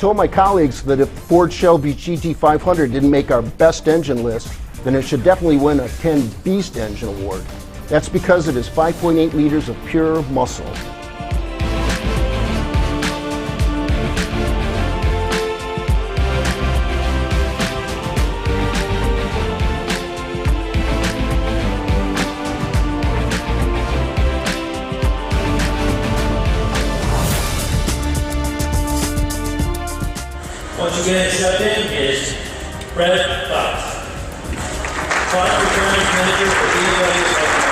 told my colleagues that if Ford Shelby GT500 didn't make our best engine list, then it should definitely win a 10 Beast Engine Award. That's because it is 5.8 liters of pure muscle. Once you get accepted is Brett Fox. Product Returns Manager for BMW.